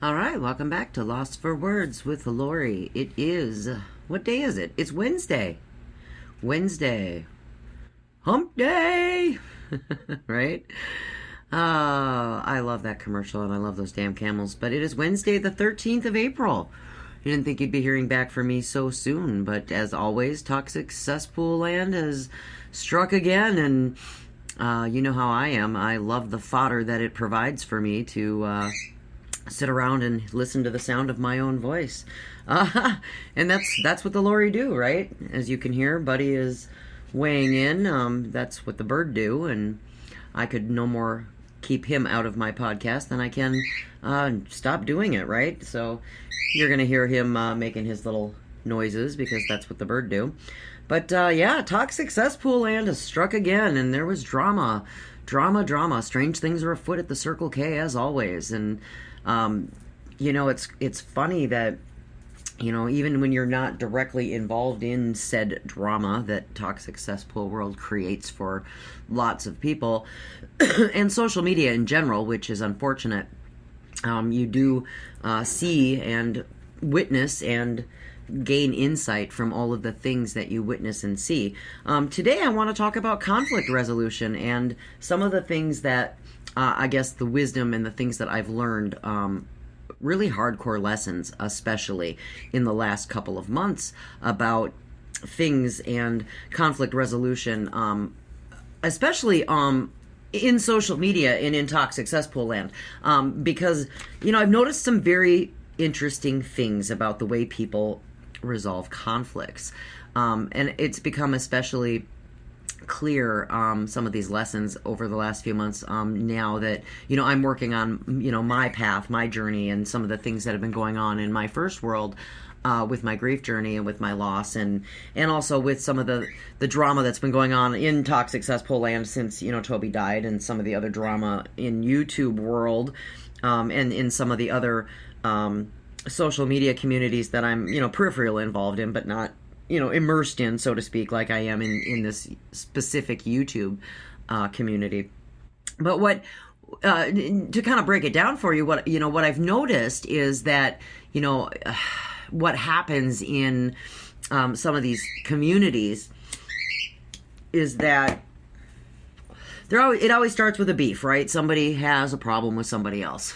All right, welcome back to Lost for Words with Lori. It is, what day is it? It's Wednesday. Wednesday. Hump day! Right? I love that commercial and I love those damn camels. But it is Wednesday, the 13th of April. I didn't think you'd be hearing back from me so soon, but as always, toxic cesspool land has struck again, and you know how I am. I love the fodder that it provides for me to sit around and listen to the sound of my own voice. And that's what the Lori do, right? As you can hear, Buddy is weighing in. That's what the bird do, and I could no more keep him out of my podcast than I can stop doing it, right? So you're going to hear him making his little noises because that's what the bird do. But yeah, toxic cesspool land has struck again, and there was drama. Strange things are afoot at the Circle K, as always. And you know, it's funny that, you know, even when you're not directly involved in said drama that toxic cesspool world creates for lots of people, and social media in general, which is unfortunate, you do see and witness and gain insight from all of the things that you witness and see. Today I want to talk about conflict resolution and some of the things that I guess the wisdom and the things that I've learned, really hardcore lessons, especially in the last couple of months, about things and conflict resolution, especially in social media and in toxic cesspool land, because, you know, I've noticed some very interesting things about the way people resolve conflicts, and it's become especially clear, some of these lessons over the last few months, now that, you know, I'm working on, you know, my path, my journey, and some of the things that have been going on in my first world, with my grief journey and with my loss, and also with some of the drama that's been going on in toxic cesspool land since, you know, Toby died, and some of the other drama in YouTube world, and in some of the other social media communities that I'm, you know, peripherally involved in, but not, you know, immersed in, so to speak, like I am in this specific YouTube community. But what, to kind of break it down for you, what, you know, what I've noticed is that, you know, what happens in some of these communities is that it always starts with a beef, right? Somebody has a problem with somebody else.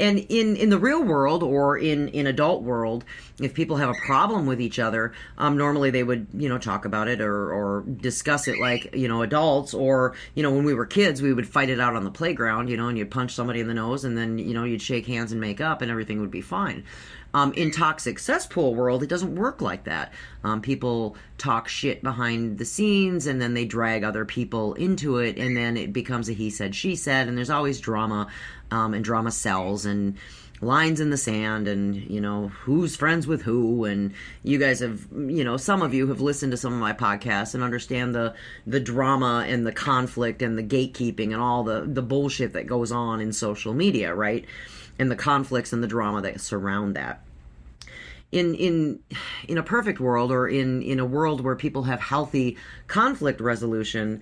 And in the real world, or in adult world, if people have a problem with each other, normally they would, you know, talk about it or discuss it like, you know, adults, or, you know, when we were kids, we would fight it out on the playground, you know, and you'd punch somebody in the nose, and then, you know, you'd shake hands and make up, and everything would be fine. In toxic cesspool world, it doesn't work like that. People talk shit behind the scenes, and then they drag other people into it, and then it becomes a he said, she said, and there's always drama, and drama sells, and lines in the sand, and, you know, who's friends with who. And you guys have, you know, some of you have listened to some of my podcasts and understand the drama and the conflict and the gatekeeping and all the bullshit that goes on in social media, right? And the conflicts and the drama that surround that. In a perfect world, or in a world where people have healthy conflict resolution,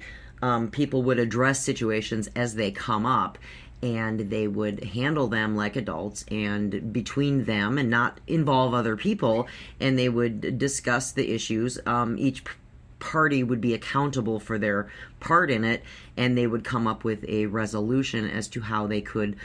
people would address situations as they come up, and they would handle them like adults and between them, and not involve other people, and they would discuss the issues. Each party would be accountable for their part in it, and they would come up with a resolution as to how they could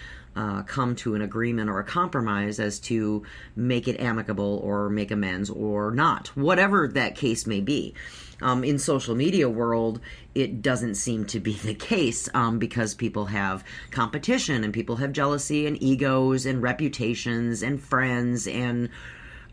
come to an agreement or a compromise as to make it amicable or make amends or not, whatever that case may be. In social media world, it doesn't seem to be the case, because people have competition, and people have jealousy and egos and reputations and friends, and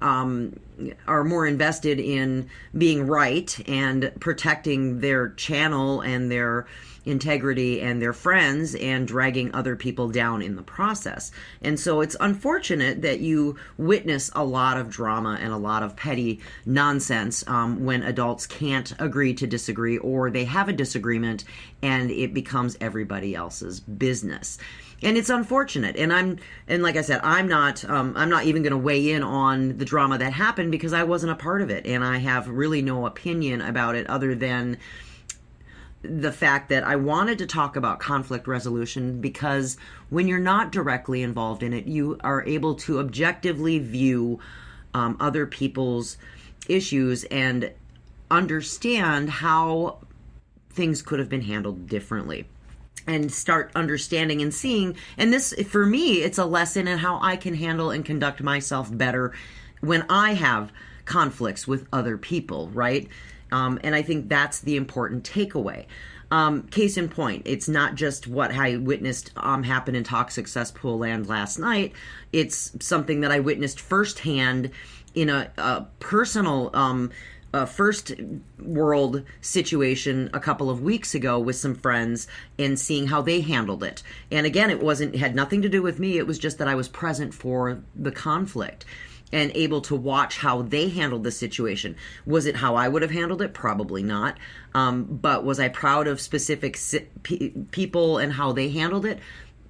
are more invested in being right and protecting their channel and their integrity and their friends, and dragging other people down in the process. And so it's unfortunate that you witness a lot of drama and a lot of petty nonsense, when adults can't agree to disagree, or they have a disagreement and it becomes everybody else's business. And it's unfortunate. And like I said, I'm not even going to weigh in on the drama that happened, because I wasn't a part of it, and I have really no opinion about it other than the fact that I wanted to talk about conflict resolution because when you're not directly involved in it, you are able to objectively view other people's issues and understand how things could have been handled differently, and start understanding and seeing. And this, for me, it's a lesson in how I can handle and conduct myself better when I have conflicts with other people, right? And I think that's the important takeaway. Case in point, it's not just what I witnessed happen in toxic cesspool land last night. It's something that I witnessed firsthand in a personal first world situation a couple of weeks ago with some friends, and seeing how they handled it. And again, it had nothing to do with me. It was just that I was present for the conflict and able to watch how they handled the situation. Was it how I would have handled it? Probably not. But was I proud of specific people and how they handled it?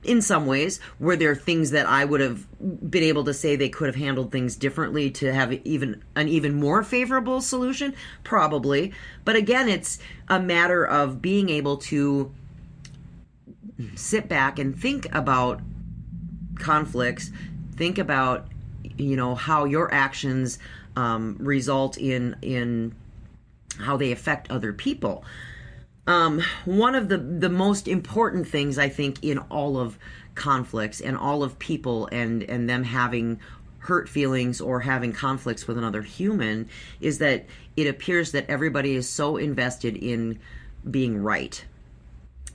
In some ways. Were there things that I would have been able to say they could have handled things differently to have an even more favorable solution? Probably. But again, it's a matter of being able to sit back and think about conflicts, think about how your actions result in how they affect other people. One of the most important things, I think, in all of conflicts and all of people and them having hurt feelings or having conflicts with another human, is that it appears that everybody is so invested in being right,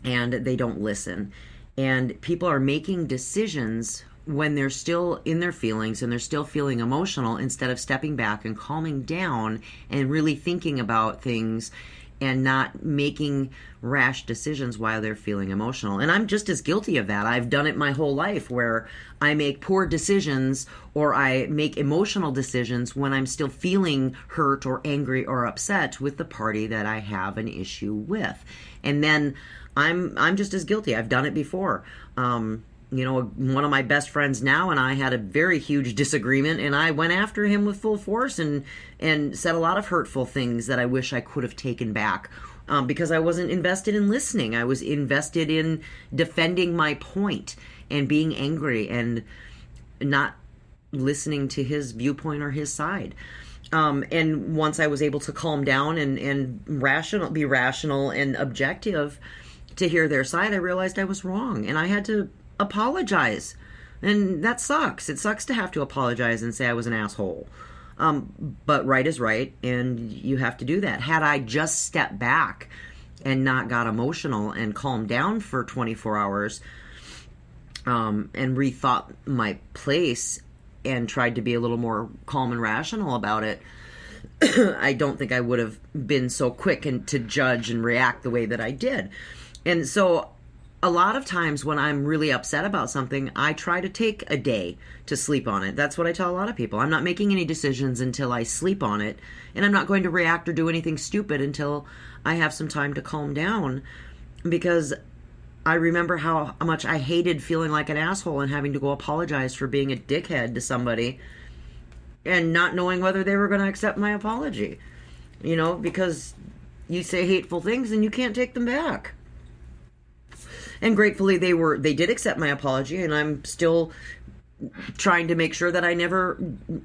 and they don't listen. And people are making decisions when they're still in their feelings and they're still feeling emotional, instead of stepping back and calming down and really thinking about things and not making rash decisions while they're feeling emotional. And I'm just as guilty of that. I've done it my whole life, where I make poor decisions or I make emotional decisions when I'm still feeling hurt or angry or upset with the party that I have an issue with. And then I'm just as guilty. I've done it before. One of my best friends now and I had a very huge disagreement, and I went after him with full force and said a lot of hurtful things that I wish I could have taken back, because I wasn't invested in listening. I was invested in defending my point and being angry and not listening to his viewpoint or his side. And once I was able to calm down and be rational and objective to hear their side, I realized I was wrong, and I had to apologize. And that sucks. It sucks to have to apologize and say I was an asshole. But right is right, and you have to do that. Had I just stepped back and not got emotional and calmed down for 24 hours, and rethought my place and tried to be a little more calm and rational about it, I don't think I would have been so quick to judge and react the way that I did. And so a lot of times when I'm really upset about something, I try to take a day to sleep on it. That's what I tell a lot of people. I'm not making any decisions until I sleep on it, and I'm not going to react or do anything stupid until I have some time to calm down, because I remember how much I hated feeling like an asshole and having to go apologize for being a dickhead to somebody and not knowing whether they were going to accept my apology. Because you say hateful things and you can't take them back. And gratefully they did accept my apology, and I'm still trying to make sure that I never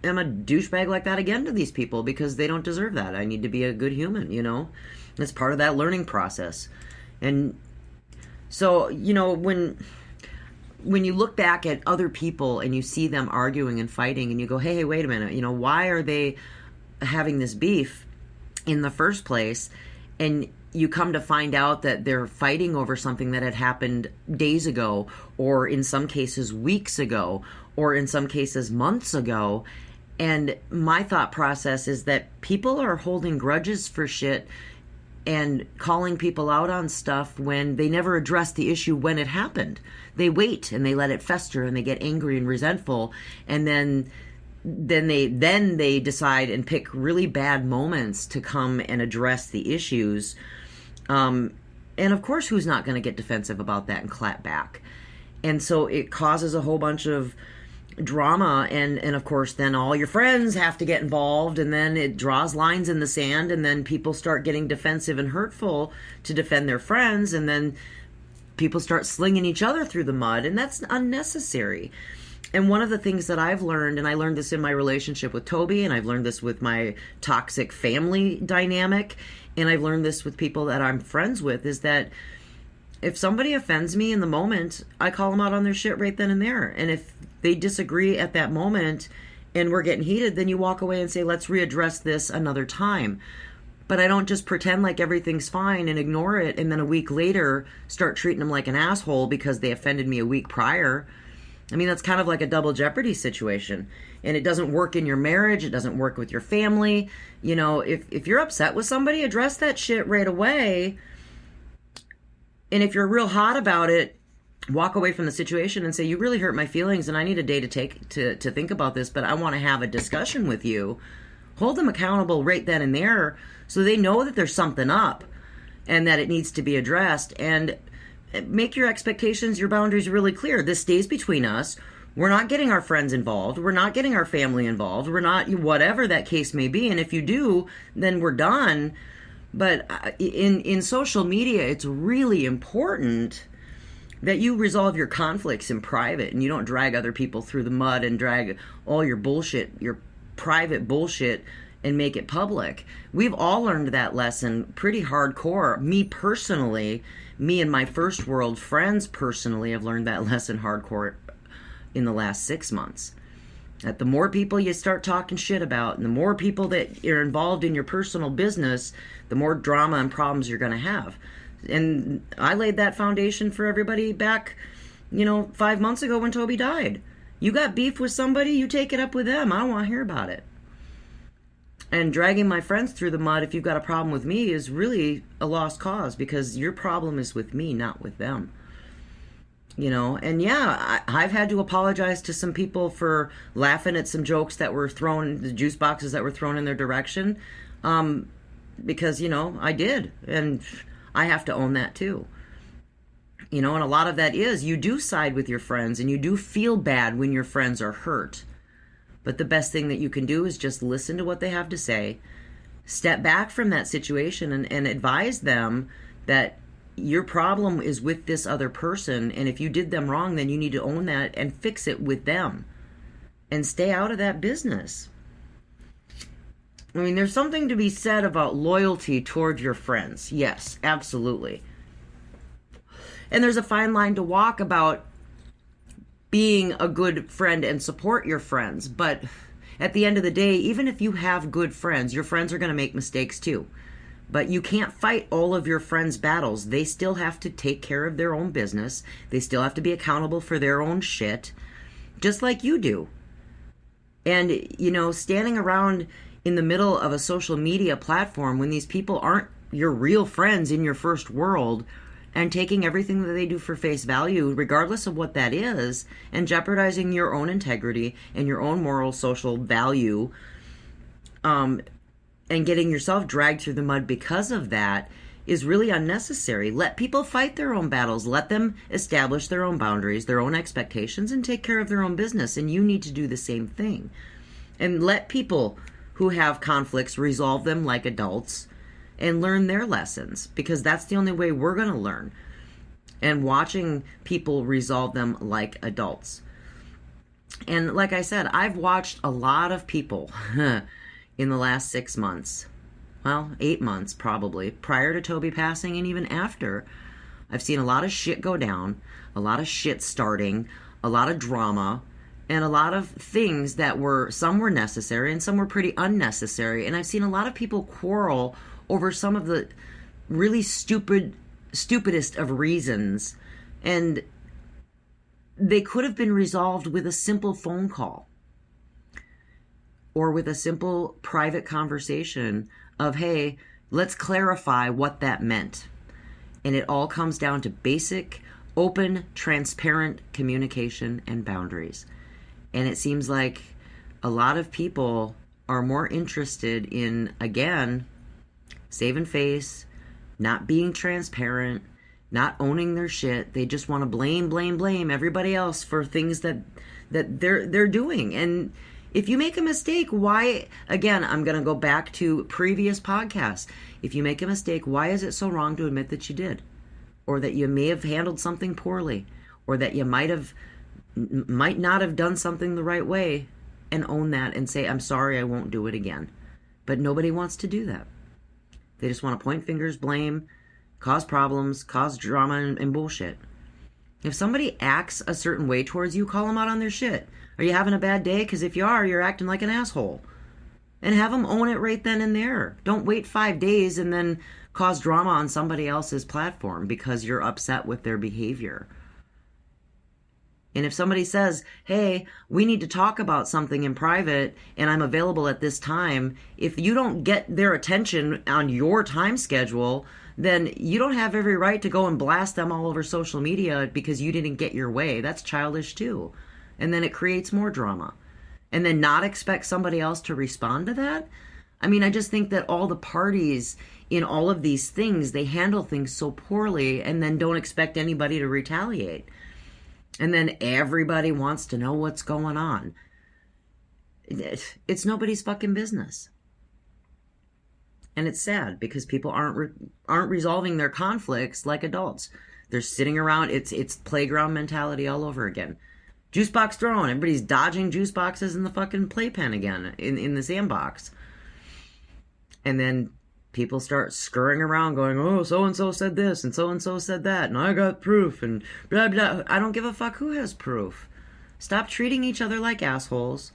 am a douchebag like that again to these people, because they don't deserve that. I need to be a good human, It's part of that learning process. And so, when you look back at other people and you see them arguing and fighting, and you go, hey, wait a minute, why are they having this beef in the first place? And you come to find out that they're fighting over something that had happened days ago, or in some cases weeks ago, or in some cases months ago. And my thought process is that people are holding grudges for shit and calling people out on stuff when they never address the issue when it happened. They wait and they let it fester and they get angry and resentful, and then they decide and pick really bad moments to come and address the issues. And of course, who's not going to get defensive about that and clap back? And so it causes a whole bunch of drama, and of course then all your friends have to get involved, and then it draws lines in the sand, and then people start getting defensive and hurtful to defend their friends, and then people start slinging each other through the mud, and that's unnecessary. And one of the things that I've learned, and I learned this in my relationship with Toby, and I've learned this with my toxic family dynamic, and I've learned this with people that I'm friends with, is that if somebody offends me in the moment, I call them out on their shit right then and there. And if they disagree at that moment and we're getting heated, then you walk away and say, let's readdress this another time. But I don't just pretend like everything's fine and ignore it, and then a week later start treating them like an asshole because they offended me a week prior. I mean, that's kind of like a double jeopardy situation. And it doesn't work in your marriage. It doesn't work with your family. You know, if you're upset with somebody, address that shit right away. And if you're real hot about it, walk away from the situation and say, you really hurt my feelings and I need a day to think about this, but I want to have a discussion with you. Hold them accountable right then and there so they know that there's something up and that it needs to be addressed. And make your expectations, your boundaries really clear. This stays between us. We're not getting our friends involved. We're not getting our family involved. We're not, whatever that case may be. And if you do, then we're done. But in social media, it's really important that you resolve your conflicts in private and you don't drag other people through the mud and drag all your bullshit, your private bullshit, and make it public. We've all learned that lesson pretty hardcore. Me personally, me and my first world friends personally have learned that lesson hardcore in the last 6 months. That the more people you start talking shit about and the more people that are involved in your personal business, the more drama and problems you're going to have. And I laid that foundation for everybody back, 5 months ago when Toby died. You got beef with somebody, you take it up with them. I don't want to hear about it. And dragging my friends through the mud if you've got a problem with me is really a lost cause, because your problem is with me, not with them. And yeah, I've had to apologize to some people for laughing at some jokes that were thrown, the juice boxes that were thrown in their direction, because, I did. And I have to own that too. And a lot of that is you do side with your friends and you do feel bad when your friends are hurt. But the best thing that you can do is just listen to what they have to say, step back from that situation and advise them that your problem is with this other person. And if you did them wrong, then you need to own that and fix it with them and stay out of that business. I mean, there's something to be said about loyalty toward your friends. Yes, absolutely. And there's a fine line to walk about being a good friend and support your friends. But at the end of the day, even if you have good friends, your friends are going to make mistakes too. But you can't fight all of your friends' battles. They still have to take care of their own business. They still have to be accountable for their own shit, just like you do. And, standing around in the middle of a social media platform when these people aren't your real friends in your first world, and taking everything that they do for face value, regardless of what that is, and jeopardizing your own integrity and your own moral social value, and getting yourself dragged through the mud because of that, is really unnecessary. Let people fight their own battles. Let them establish their own boundaries, their own expectations, and take care of their own business. And you need to do the same thing. And let people who have conflicts resolve them like adults and learn their lessons, because that's the only way we're going to learn. And watching people resolve them like adults. And like I said, I've watched a lot of people in the last 6 months. Well, 8 months probably, prior to Toby passing and even after. I've seen a lot of shit go down, a lot of shit starting, a lot of drama, and a lot of things that some were necessary and some were pretty unnecessary. And I've seen a lot of people quarrel over some of the really stupidest of reasons. And they could have been resolved with a simple phone call or with a simple private conversation of, hey, let's clarify what that meant. And it all comes down to basic, open, transparent communication and boundaries. And it seems like a lot of people are more interested in, again, saving face, not being transparent, not owning their shit. They just want to blame everybody else for things that that they're doing. And if you make a mistake, why, again, I'm going to go back to previous podcasts. If you make a mistake, why is it so wrong to admit that you did? Or that you may have handled something poorly, or that you might not have done something the right way, and own that and say, I'm sorry, I won't do it again. But nobody wants to do that. They just want to point fingers, blame, cause problems, cause drama and bullshit. If somebody acts a certain way towards you, call them out on their shit. Are you having a bad day? Because if you are, you're acting like an asshole. And have them own it right then and there. Don't wait 5 days and then cause drama on somebody else's platform because you're upset with their behavior. And if somebody says, hey, we need to talk about something in private and I'm available at this time, if you don't get their attention on your time schedule, then you don't have every right to go and blast them all over social media because you didn't get your way. That's childish too. And then it creates more drama. And then not expect somebody else to respond to that? I mean, I just think that all the parties in all of these things, they handle things so poorly and then don't expect anybody to retaliate. And then everybody wants to know what's going on. It's nobody's fucking business. And it's sad because people aren't resolving their conflicts like adults. They're sitting around. It's playground mentality all over again. Juice box thrown. Everybody's dodging juice boxes in the fucking playpen again in the sandbox. And then people start scurrying around going, oh, so-and-so said this and so said that and I got proof and blah, blah. I don't give a fuck who has proof. Stop treating each other like assholes.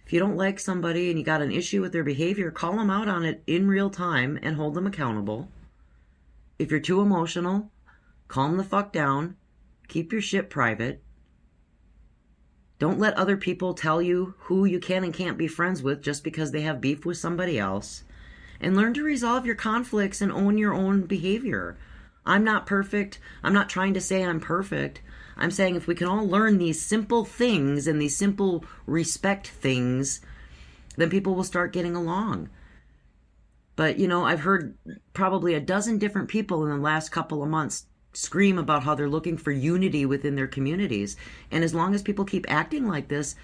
If you don't like somebody and you got an issue with their behavior, call them out on it in real time and hold them accountable. If you're too emotional, calm the fuck down. Keep your shit private. Don't let other people tell you who you can and can't be friends with just because they have beef with somebody else. And learn to resolve your conflicts and own your own behavior. I'm not perfect. I'm not trying to say I'm perfect. I'm saying if we can all learn these simple things and these simple respect things, then people will start getting along. But, you know, I've heard probably a dozen different people in the last couple of months scream about how they're looking for unity within their communities. And as long as people keep acting like this,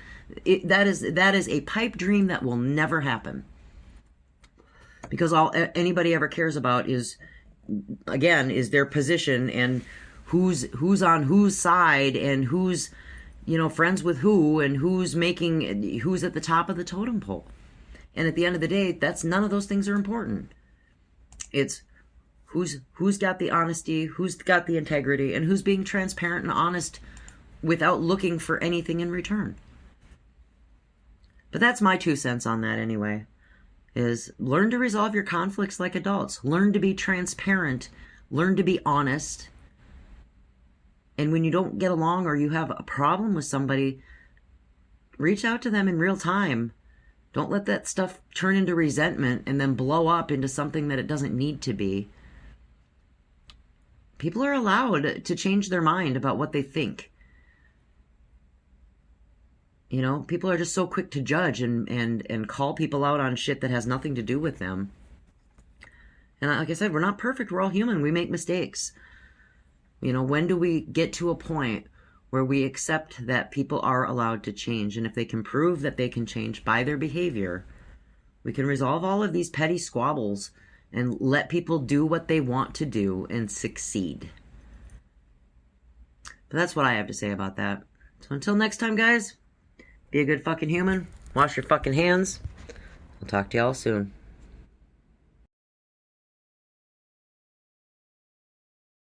that is a pipe dream that will never happen. Because all anybody ever cares about is their position and who's on whose side and who's, you know, friends with who and who's at the top of the totem pole. And at the end of the day, that's none of those things are important. It's who's got the honesty, who's got the integrity, and who's being transparent and honest without looking for anything in return. But that's my 2 cents on that anyway. Is learn to resolve your conflicts like adults. Learn to be transparent. Learn to be honest. And when you don't get along or you have a problem with somebody, reach out to them in real time. Don't let that stuff turn into resentment and then blow up into something that it doesn't need to be. People are allowed to change their mind about what they think. You know, people are just so quick to judge and call people out on shit that has nothing to do with them. And like I said, we're not perfect. We're all human. We make mistakes. You know, when do we get to a point where we accept that people are allowed to change? And if they can prove that they can change by their behavior, we can resolve all of these petty squabbles and let people do what they want to do and succeed. But that's what I have to say about that. So until next time, guys. Be a good fucking human. Wash your fucking hands. I'll talk to y'all soon.